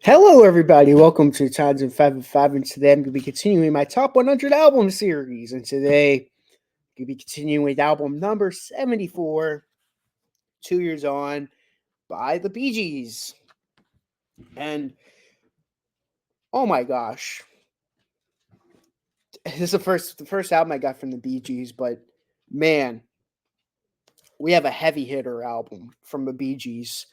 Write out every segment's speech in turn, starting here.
Hello, everybody. Welcome to Times in 5 and 5. And today I'm going to be continuing my top 100 album series. And today I'm going to be continuing with album number 74, 2 Years On, by the Bee Gees. And oh my gosh, this is the first album I got from the Bee Gees, but man, we have a heavy hitter album from the Bee Gees.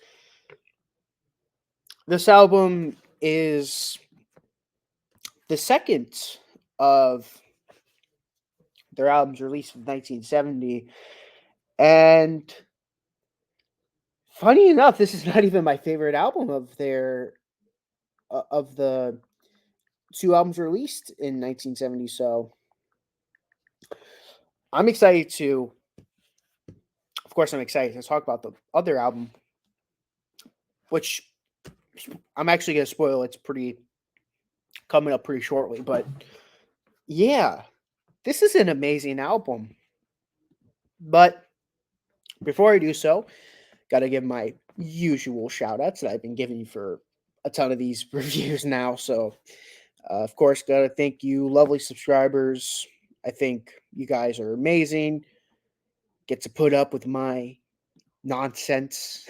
This album is the second of their albums released in 1970. And funny enough, this is not even my favorite album of the two albums released in 1970. So I'm excited to, of course, I'm excited to talk about the other album, which I'm actually gonna spoil. It's pretty coming up pretty shortly, but yeah, this is an amazing album. But before I do so, gotta give my usual shout outs that I've been giving for a ton of these reviews now. So of course, gotta thank you, lovely subscribers. I think you guys are amazing. Get to put up with my nonsense.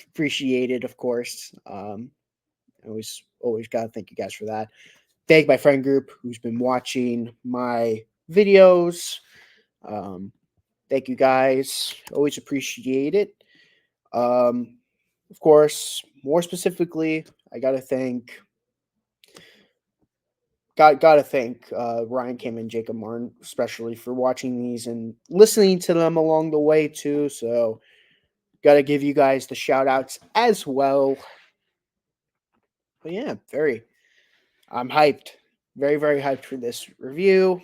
Appreciate it, of course. Always gotta thank you guys for that. Thank my friend group who's been watching my videos. Um, Thank you guys. Always appreciate it. Um, of course, more specifically, I gotta thank gotta thank Ryan Kim and Jacob Martin, especially for watching these and listening to them along the way too. So gotta give you guys the shout outs as well. But yeah, I'm hyped. Very hyped for this review.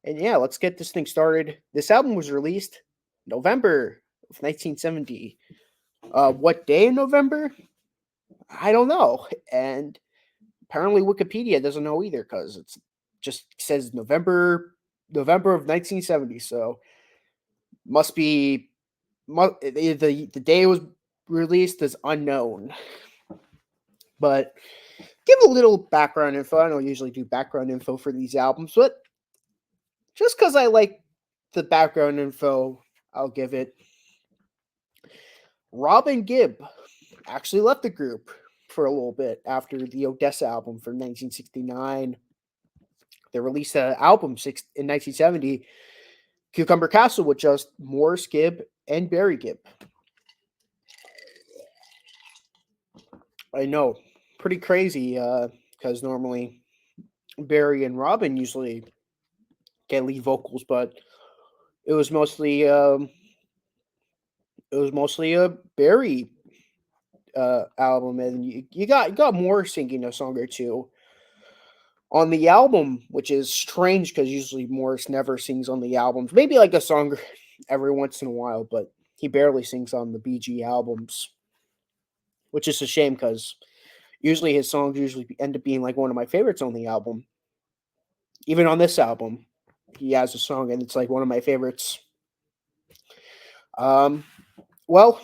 And yeah, let's get this thing started. This album was released November of 1970. What day in November? I don't know. And apparently Wikipedia doesn't know either because it's just says November of 1970. So must be the day it was released is unknown. But give a little background info. I don't usually do background info for these albums, but just because I like the background info, I'll give it. Robin Gibb actually left the group for a little bit after the Odessa album from 1969. They released an album in 1970, Cucumber Castle, with just Morris Gibb and Barry Gibb. I know, pretty crazy, because normally Barry and Robin usually get lead vocals, but it was mostly a Barry album, and you got more singing a song or two on the album, which is strange because usually Morris never sings on the albums. Maybe like a song every once in a while, but he barely sings on the BG albums, which is a shame because usually his songs usually end up being like one of my favorites on the album. Even on this album, he has a song and it's like one of my favorites. Um, well,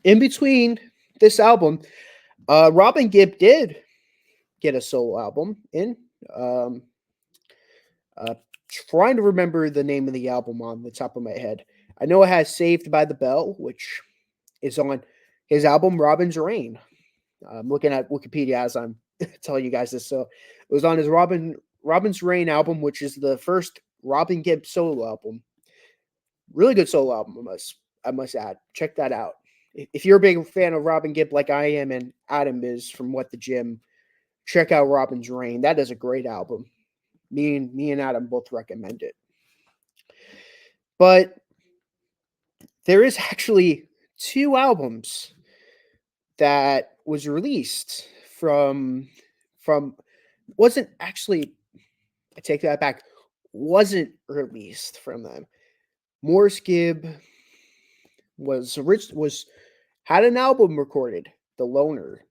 in between this album, Robin Gibb did get a solo album in. Um, uh, Trying to remember the name of the album on the top of my head. I know it has "Saved by the Bell," which is on his album "Robin's Reign." I'm looking at Wikipedia as I'm telling you guys this. So it was on his Robin's Reign album, which is the first Robin Gibb solo album. Really good solo album, I must add. Check that out. If you're a big fan of Robin Gibb like I am and Adam is from What the Gym, check out Robin's Reign. That is a great album. Me and Adam both recommend it. But there is actually two albums that was released from wasn't actually, I take that back, wasn't released from them. Morris Gibb was had an album recorded, The Loner,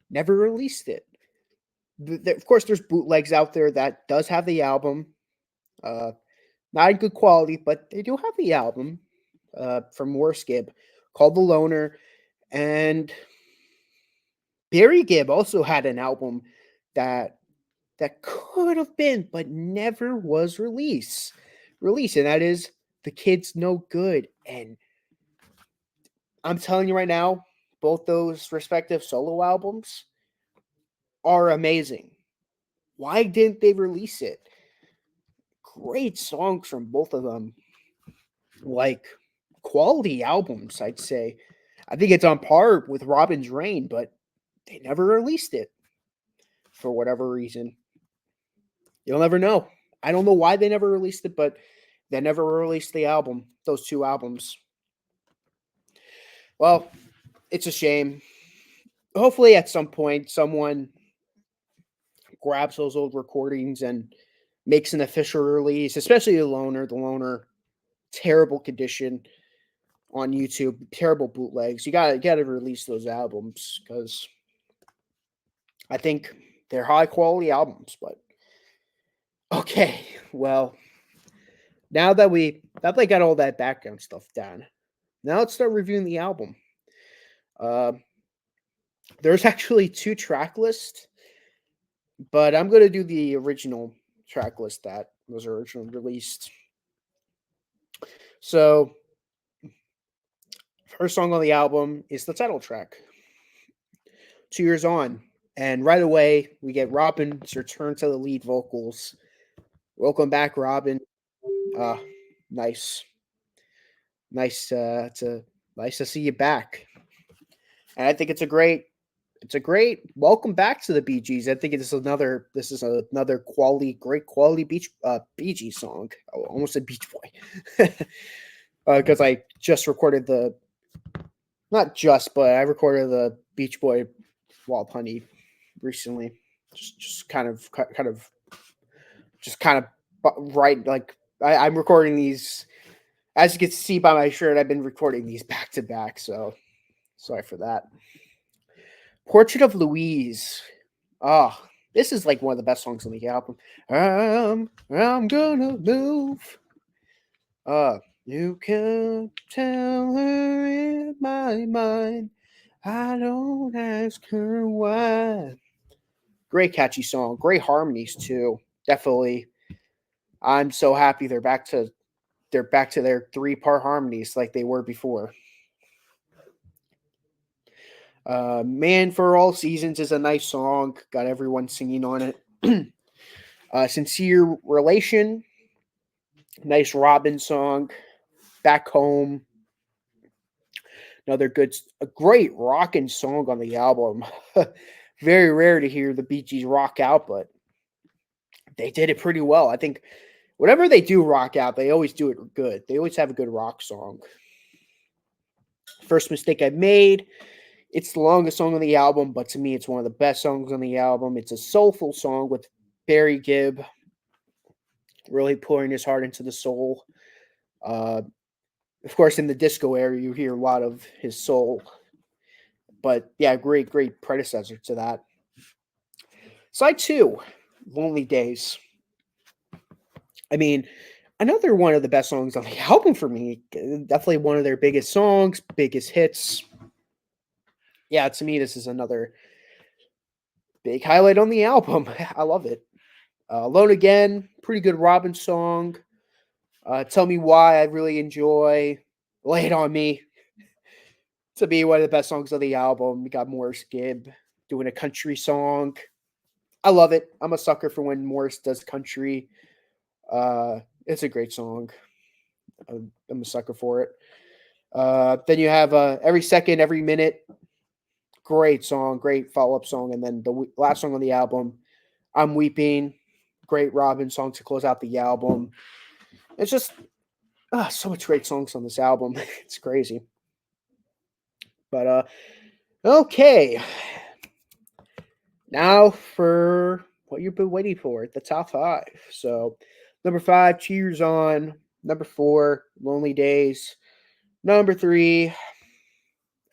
never released it. Of course, there's bootlegs out there that does have the album, uh, not in good quality, but they do have the album from Morris Gibb called The Loner, and Barry Gibb also had an album that could have been, but never was released, and that is The Kid's No Good. And I'm telling you right now, both those respective solo albums are amazing. Why didn't they release it? Great songs from both of them. Like quality albums, I'd say. I think it's on par with Robin's Reign, but they never released it for whatever reason. You'll never know. I don't know why they never released it, but they never released the album, those two albums. Well, it's a shame. Hopefully, at some point, someone grabs those old recordings and makes an official release, especially the Loner. The Loner, terrible condition on YouTube, terrible bootlegs. You gotta release those albums because I think they're high quality albums. But okay, well, now that they got all that background stuff down, now let's start reviewing the album. There's actually two track lists, but I'm gonna do the original track list that was originally released. So, first song on the album is the title track, 2 Years On. And right away, we get Robin's return to the lead vocals. Welcome back, Robin. Nice. Nice nice to see you back. And I think it's a great welcome back to the Bee Gees. I think this is another great quality Bee Gees song. I almost said Beach Boy. Because I just recorded I recorded the Beach Boy Wild Honey recently. Just kind of right. Like I'm recording these, as you can see by my shirt. I've been recording these back to back, so sorry for that. Portrait of Louise. Oh, this is like one of the best songs on the album. I'm gonna move. You can tell her in my mind. I don't ask her why. Great catchy song. Great harmonies too. Definitely. I'm so happy they're back to their 3-part harmonies like they were before. Man for All Seasons is a nice song. Got everyone singing on it. Sincere Relation. Nice Robin song. Back Home. Another a great rockin' song on the album. Very rare to hear the Bee Gees rock out, but they did it pretty well. I think whenever they do rock out, they always do it good. They always have a good rock song. First Mistake I Made. It's the longest song on the album, but to me, it's one of the best songs on the album. It's a soulful song with Barry Gibb really pouring his heart into the soul. Of course, in the disco era, you hear a lot of his soul. But yeah, great predecessor to that. Side 2, Lonely Days. I mean, another one of the best songs on the album for me. Definitely one of their biggest songs, biggest hits. Yeah, to me, this is another big highlight on the album. I love it. Alone Again, pretty good Robin song. Tell Me Why, I really enjoy. Lay It On Me, to be one of the best songs of the album. We got Morris Gibb doing a country song. I love it. I'm a sucker for when Morris does country. It's a great song. I'm a sucker for it. Then you have Every Second, Every Minute. Great song, great follow-up song. And then the last song on the album, I'm Weeping. Great Robin song to close out the album. It's just so much great songs on this album. It's crazy. But okay. Now for what you've been waiting for, the top 5. So number 5, Cheers On. Number 4, Lonely Days. Number 3,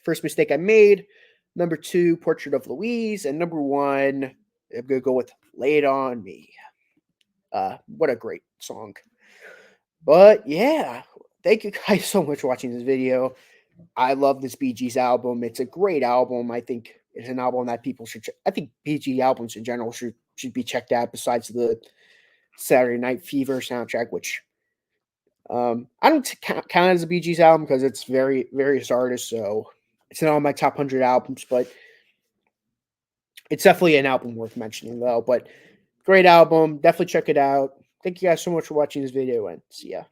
First Mistake I Made. Number 2, Portrait of Louise. And number 1, I'm going to go with Lay It On Me. What a great song. But yeah, thank you guys so much for watching this video. I love this Bee Gees album. It's a great album. I think is an album that people should. I think Bee Gees albums in general should be checked out. Besides the Saturday Night Fever soundtrack, which I don't count as a Bee Gees album because it's various artists, so it's not on my top 100 albums, but it's definitely an album worth mentioning, though. But great album. Definitely check it out. Thank you guys so much for watching this video, and see ya.